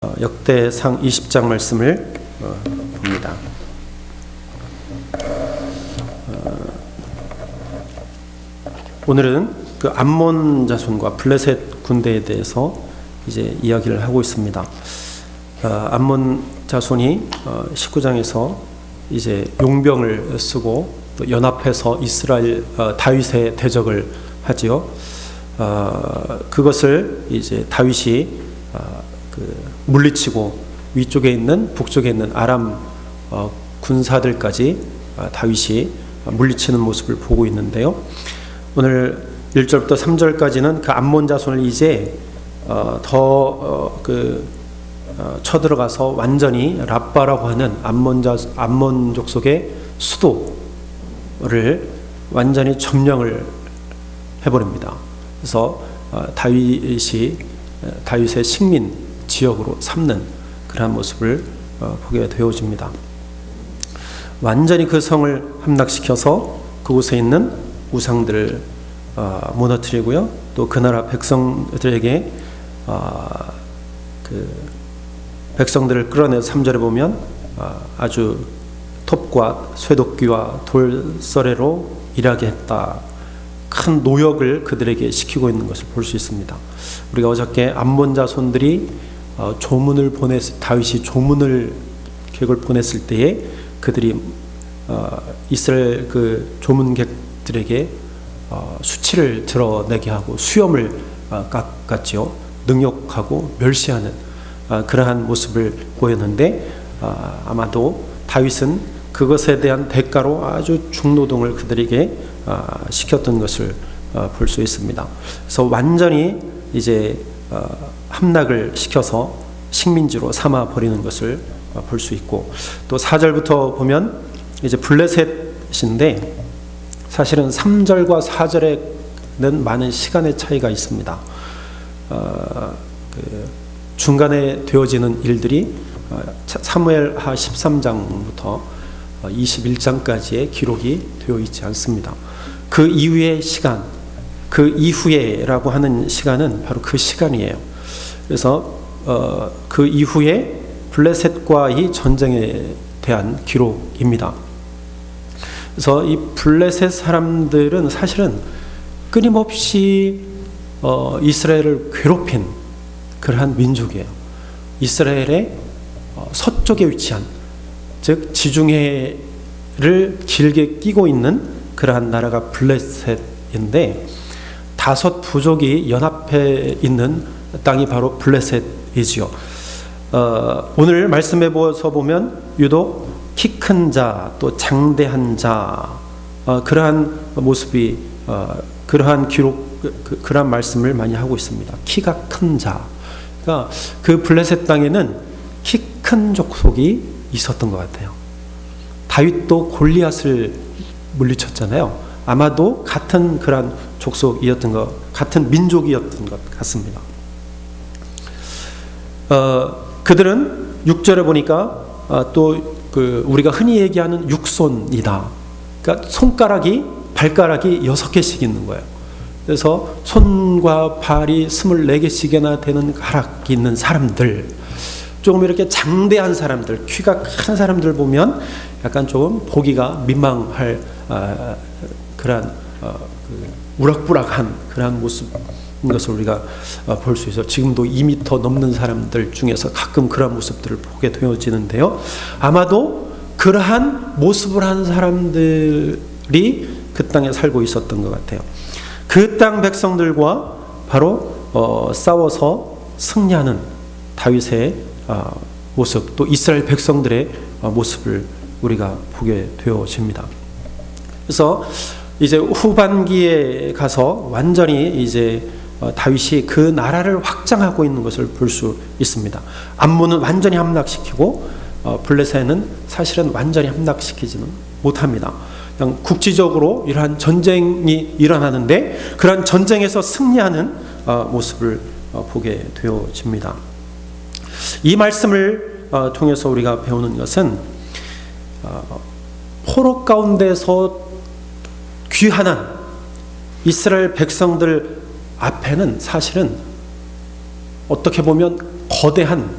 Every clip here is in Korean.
역대상 20장 말씀을 봅니다. 오늘은 그 암몬 자손과 블레셋 군대에 대해서 이제 이야기를 하고 있습니다. 암몬 자손이 19장에서 이제 용병을 쓰고 또 연합해서 이스라엘 다윗의 대적을 하지요. 그것을 이제 다윗이 물리치고 위쪽에 있는 북쪽에 있는 아람 군사들까지 다윗이 물리치는 모습을 보고 있는데요. 오늘 1절부터 3절까지는 그 암몬 자손을 이제 쳐들어가서 완전히 랍바라고 하는 암몬 족속의 수도를 완전히 점령을 해버립니다. 그래서 다윗의 식민 지역으로 삼는 그러한 모습을 보게 되어집니다. 완전히 그 성을 함락시켜서 그곳에 있는 우상들을 무너뜨리고요. 또 그 나라 백성들에게 백성들을 끌어내서 3절에 보면 아주 톱과 쇠도끼와 돌서래로 일하게 했다. 큰 노역을 그들에게 시키고 있는 것을 볼 수 있습니다. 우리가 어저께 암몬 자손들이 다윗이 객을 보냈을 때에 그들이 이스라엘 그 조문객들에게 수치를 드러내게 하고 수염을 깎았지요. 능욕하고 멸시하는 그러한 모습을 보였는데 아마도 다윗은 그것에 대한 대가로 아주 중노동을 그들에게 시켰던 것을 볼 수 있습니다. 그래서 완전히 이제 함락을 시켜서 식민지로 삼아 버리는 것을 볼 수 있고, 또 4절부터 보면 이제 블레셋인데 사실은 3절과 4절에는 많은 시간의 차이가 있습니다. 중간에 되어지는 일들이 사무엘하 13장부터 21장까지의 기록이 되어 있지 않습니다. 그 이후의 시간, 그 이후에라고 하는 시간은 바로 그 시간이에요. 그래서 그 이후에 블레셋과의 전쟁에 대한 기록입니다. 그래서 이 블레셋 사람들은 사실은 끊임없이 이스라엘을 괴롭힌 그러한 민족이에요. 이스라엘의 서쪽에 위치한, 즉 지중해를 길게 끼고 있는 그러한 나라가 블레셋인데 5 부족이 연합해 있는 땅이 바로 블레셋이지요. 오늘 말씀해 보아서 보면 유독 키 큰 자, 또 장대한 자, 그러한 모습이 그러한 기록, 그러한 말씀을 많이 하고 있습니다. 키가 큰 자. 그러니까 그 블레셋 땅에는 키 큰 족속이 있었던 것 같아요. 다윗도 골리앗을 물리쳤잖아요. 아마도 같은 그런 족속이었던 같은 민족이었던 것 같습니다. 그들은 6절에 보니까 우리가 흔히 얘기하는 육손이다. 그러니까 발가락이 6개씩 있는 거예요. 그래서 손과 발이 24개씩이나 되는 가락이 있는 사람들, 조금 이렇게 장대한 사람들, 키가 큰 사람들 보면 약간 조금 보기가 민망할 그런 우락부락한 그런 모습인 것을 우리가 볼 수 있어요. 지금도 2m 넘는 사람들 중에서 가끔 그런 모습들을 보게 되어지는데요. 아마도 그러한 모습을 한 사람들이 그 땅에 살고 있었던 것 같아요. 그 땅 백성들과 바로 싸워서 승리하는 다윗의 모습, 또 이스라엘 백성들의 모습을 우리가 보게 되어집니다. 그래서 이제 후반기에 가서 완전히 이제 다윗이 그 나라를 확장하고 있는 것을 볼 수 있습니다. 암몬은 완전히 함락시키고 블레셋은 사실은 완전히 함락시키지는 못합니다. 그냥 국지적으로 이러한 전쟁이 일어나는데 그러한 전쟁에서 승리하는 모습을 보게 되어집니다. 이 말씀을 통해서 우리가 배우는 것은 포로 가운데서 귀환한 이스라엘 백성들 앞에는 사실은 어떻게 보면 거대한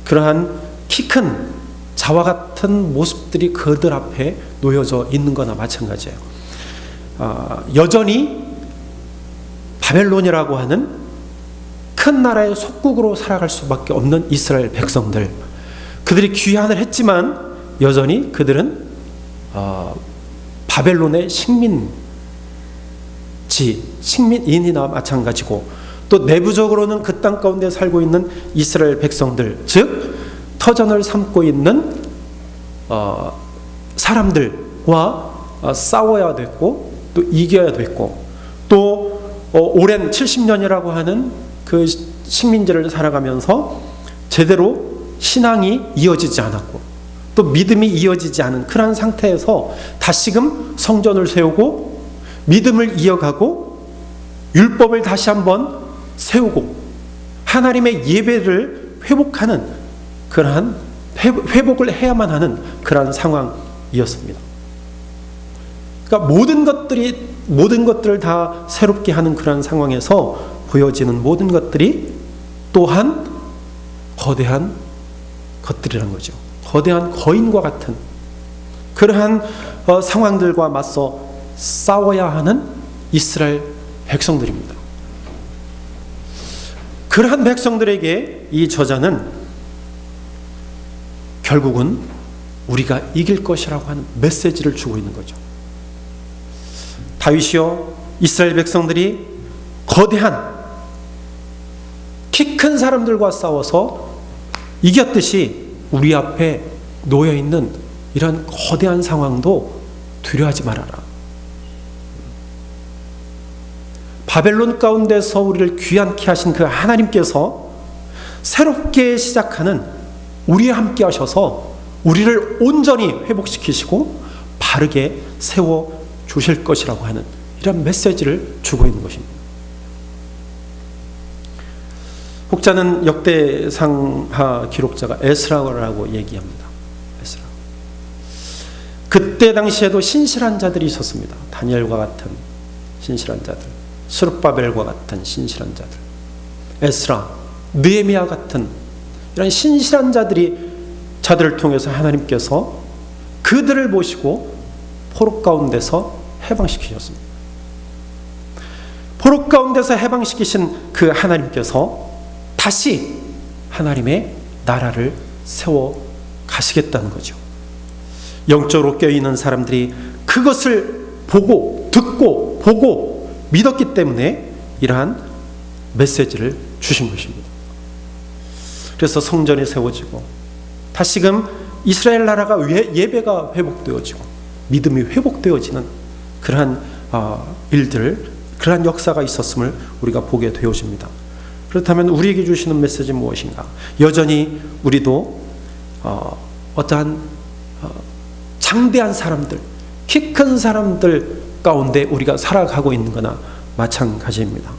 그러한 키 큰 자와 같은 모습들이 그들 앞에 놓여져 있는 거나 마찬가지예요. 여전히 바벨론이라고 하는 큰 나라의 속국으로 살아갈 수밖에 없는 이스라엘 백성들, 그들이 귀환을 했지만 여전히 그들은 바벨론의 식민인이나 마찬가지고, 또 내부적으로는 그 땅 가운데 살고 있는 이스라엘 백성들, 즉 터전을 삼고 있는 사람들과 싸워야 됐고 또 이겨야 됐고, 또 오랜 70년이라고 하는 그 식민지를 살아가면서 제대로 신앙이 이어지지 않았고 또 믿음이 이어지지 않은 그러한 상태에서 다시금 성전을 세우고 믿음을 이어가고 율법을 다시 한번 세우고 하나님의 예배를 회복하는 그러한 회복을 해야만 하는 그러한 상황이었습니다. 그러니까 모든 것들을 다 새롭게 하는 그러한 상황에서 보여지는 모든 것들이 또한 거대한 것들이란 거죠. 거대한 거인과 같은 그러한 상황들과 맞서 싸워야 하는 이스라엘 백성들입니다. 그러한 백성들에게 이 저자는 결국은 우리가 이길 것이라고 하는 메시지를 주고 있는 거죠. 다윗이요, 이스라엘 백성들이 거대한 키 큰 사람들과 싸워서 이겼듯이 우리 앞에 놓여있는 이런 거대한 상황도 두려워하지 말아라. 바벨론 가운데서 우리를 귀환케 하신 그 하나님께서 새롭게 시작하는 우리와 함께 하셔서 우리를 온전히 회복시키시고 바르게 세워주실 것이라고 하는 이런 메시지를 주고 있는 것입니다. 혹자는 역대상하 기록자가 에스라라고 얘기합니다. 에스라. 그때 당시에도 신실한 자들이 있었습니다. 다니엘과 같은 신실한 자들, 스룹바벨과 같은 신실한 자들, 에스라, 느헤미야 같은 이런 신실한 자들을 통해서 하나님께서 그들을 모시고 포로 가운데서 해방시키셨습니다. 포로 가운데서 해방시키신 그 하나님께서 다시 하나님의 나라를 세워 가시겠다는 거죠. 영적으로 깨어있는 사람들이 그것을 보고 듣고 보고 믿었기 때문에 이러한 메시지를 주신 것입니다. 그래서 성전이 세워지고 다시금 이스라엘 나라가 예배가 회복되어지고 믿음이 회복되어지는 그러한 일들, 그러한 역사가 있었음을 우리가 보게 되어집니다. 그렇다면 우리에게 주시는 메시지는 무엇인가? 여전히 우리도 어떠한 장대한 사람들, 키 큰 사람들 가운데 우리가 살아가고 있는 거나 마찬가지입니다.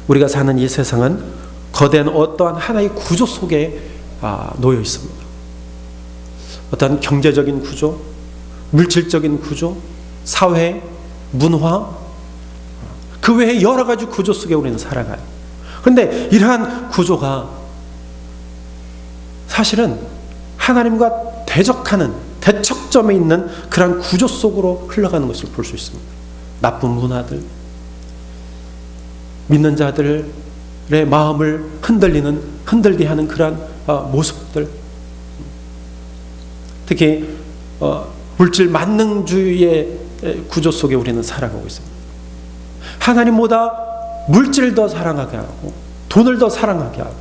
우리가 사는 이 세상은 거대한 어떠한 하나의 구조 속에 놓여 있습니다. 어떠한 경제적인 구조, 물질적인 구조, 사회, 문화, 그 외에 여러 가지 구조 속에 우리는 살아가요. 그런데 이러한 구조가 사실은 하나님과 대적하는 대척점에 있는 그러한 구조 속으로 흘러가는 것을 볼 수 있습니다. 나쁜 문화들, 믿는 자들의 마음을 흔들게 하는 그러한 모습들, 특히 물질 만능주의의 구조 속에 우리는 살아가고 있습니다. 하나님보다 물질을 더 사랑하게 하고 돈을 더 사랑하게 하고,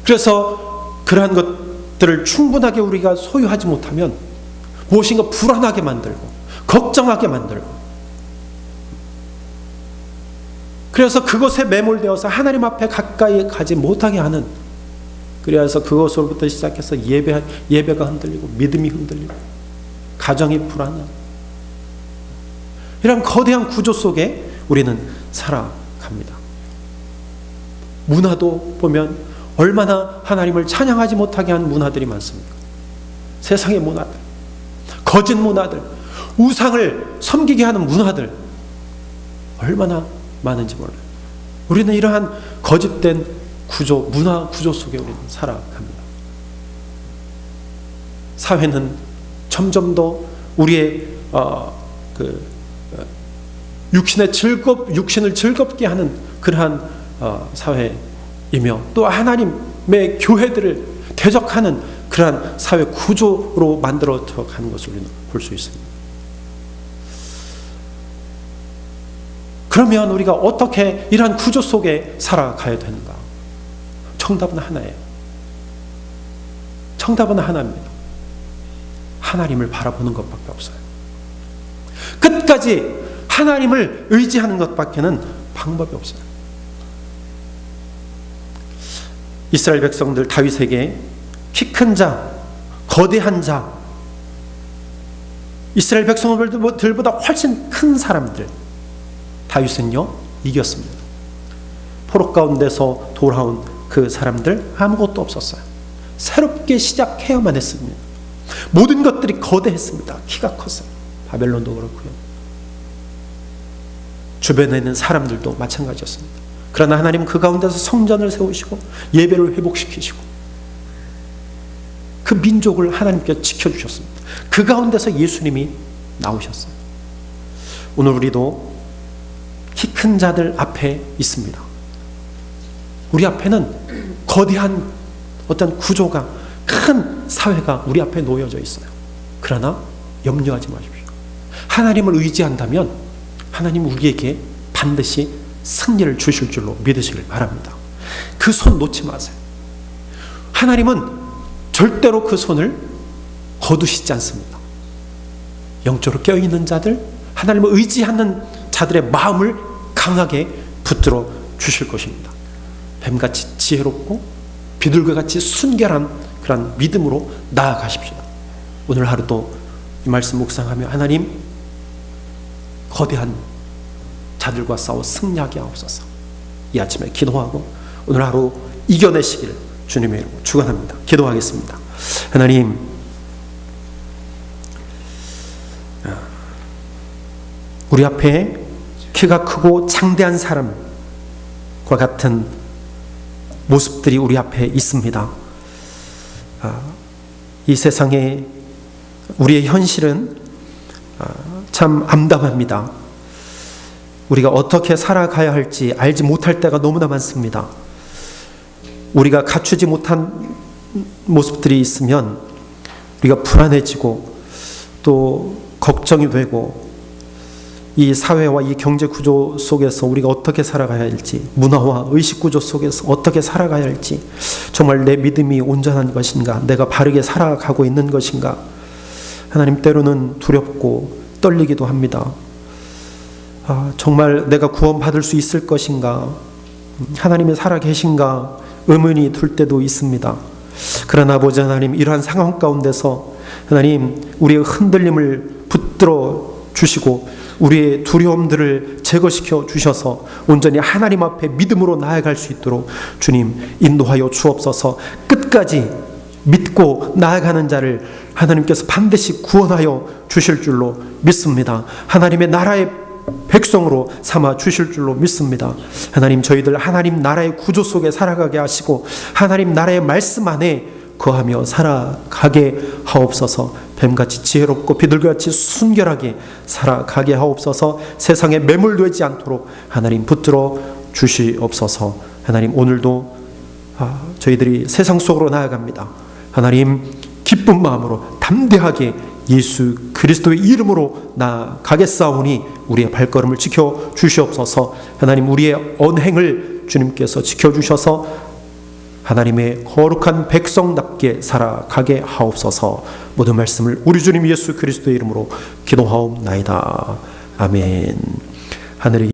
그래서 그러한 것들을 충분하게 우리가 소유하지 못하면 무엇인가 불안하게 만들고 걱정하게 만들고, 그래서 그것에 매몰되어서 하나님 앞에 가까이 가지 못하게 하는, 그래서 그것으로부터 시작해서 예배가 흔들리고 믿음이 흔들리고 가정이 불안하고, 이런 거대한 구조 속에 우리는 살아갑니다. 문화도 보면 얼마나 하나님을 찬양하지 못하게 한 문화들이 많습니까? 세상의 문화들, 거짓 문화들, 우상을 섬기게 하는 문화들 얼마나 많은지 몰라요. 우리는 이러한 거짓된 문화 구조 속에 우리는 살아갑니다. 사회는 점점 더 우리의 육신을 즐겁게 하는 그러한 사회이며, 또 하나님의 교회들을 대적하는 그러한 사회 구조로 만들어져 가는 것을 우리는 볼 수 있습니다. 그러면 우리가 어떻게 이러한 구조 속에 살아가야 되는가? 정답은 하나예요. 정답은 하나입니다. 하나님을 바라보는 것밖에 없어요. 끝까지 하나님을 의지하는 것밖에는 방법이 없어요. 이스라엘 백성들 다윗에게 키 큰 자, 거대한 자, 이스라엘 백성들보다 훨씬 큰 사람들, 다윗은요 이겼습니다. 포로 가운데서 돌아온 그 사람들 아무것도 없었어요. 새롭게 시작해야만 했습니다. 모든 것들이 거대했습니다. 키가 컸어요. 바벨론도 그렇고요. 주변에 있는 사람들도 마찬가지였습니다. 그러나 하나님은 그 가운데서 성전을 세우시고 예배를 회복시키시고 그 민족을 하나님께 지켜주셨습니다. 그 가운데서 예수님이 나오셨어요. 오늘 우리도 키 큰 자들 앞에 있습니다. 우리 앞에는 거대한 어떤 구조가, 큰 사회가 우리 앞에 놓여져 있어요. 그러나 염려하지 마십시오. 하나님을 의지한다면 하나님 우리에게 반드시 승리를 주실 줄로 믿으시길 바랍니다. 그 손 놓지 마세요. 하나님은 절대로 그 손을 거두시지 않습니다. 영적으로 깨어있는 자들, 하나님을 의지하는 자들의 마음을 강하게 붙들어 주실 것입니다. 뱀같이 지혜롭고 비둘기같이 순결한 그런 믿음으로 나아가십시다. 오늘 하루도 이 말씀 묵상하며 하나님, 거대한 자들과 싸워 승리하게 하옵소서. 이 아침에 기도하고 오늘 하루 이겨내시기를 주님의 이름으로 축원합니다. 기도하겠습니다. 하나님, 우리 앞에 키가 크고 장대한 사람과 같은 모습들이 우리 앞에 있습니다. 이 세상에 우리의 현실은 참 암담합니다. 우리가 어떻게 살아가야 할지 알지 못할 때가 너무나 많습니다. 우리가 갖추지 못한 모습들이 있으면 우리가 불안해지고 또 걱정이 되고, 이 사회와 이 경제 구조 속에서 우리가 어떻게 살아가야 할지, 문화와 의식 구조 속에서 어떻게 살아가야 할지, 정말 내 믿음이 온전한 것인가, 내가 바르게 살아가고 있는 것인가, 하나님 때로는 두렵고 떨리기도 합니다. 정말 내가 구원받을 수 있을 것인가, 하나님이 살아계신가 의문이 들 때도 있습니다. 그러나 아버지 하나님, 이러한 상황 가운데서 하나님 우리의 흔들림을 붙들어 주시고 우리의 두려움들을 제거시켜 주셔서 온전히 하나님 앞에 믿음으로 나아갈 수 있도록 주님 인도하여 주옵소서. 끝까지 믿고 나아가는 자를 하나님께서 반드시 구원하여 주실 줄로 믿습니다. 하나님의 나라의 백성으로 삼아 주실 줄로 믿습니다. 하나님, 저희들 하나님 나라의 구조 속에 살아가게 하시고 하나님 나라의 말씀 안에 거하며 살아가게 하옵소서. 뱀같이 지혜롭고 비둘기같이 순결하게 살아가게 하옵소서. 세상에 매몰되지 않도록 하나님 붙들어 주시옵소서. 하나님, 오늘도 저희들이 세상 속으로 나아갑니다. 하나님, 기쁜 마음으로 담대하게 예수 그리스도의 이름으로 나아가겠사오니 우리의 발걸음을 지켜 주시옵소서. 하나님, 우리의 언행을 주님께서 지켜주셔서 하나님의 거룩한 백성답게 살아가게 하옵소서. 모든 말씀을 우리 주님 예수 그리스도의 이름으로 기도하옵나이다. 아멘. 하늘의